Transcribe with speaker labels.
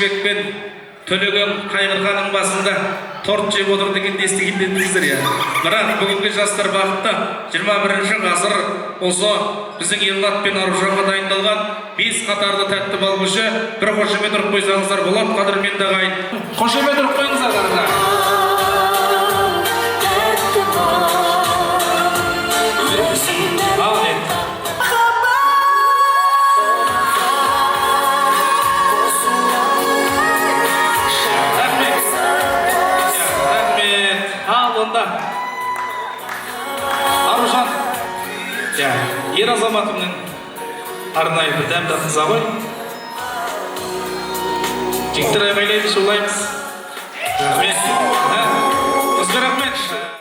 Speaker 1: Қойшыбек пен Төлеген Қайғырғанның басында торт жеп отыр дегенді естігендеріңіздер я. Бірақ бүгінгі жастар бағытта 21-ші ғасыр осы біздің Ерлат пен Аружанға дайындалған 5 қатарды тәтті балғышы бір қошемет ұрып қойсаңыздар болады, қадірменді ағайын. Қошемет ұрып қойыңыздар қарыздар. Аружан, ер азаматымның арнайы бір дәмді қыза ғой. Жігіттер аймайлаймыз, олаймыз.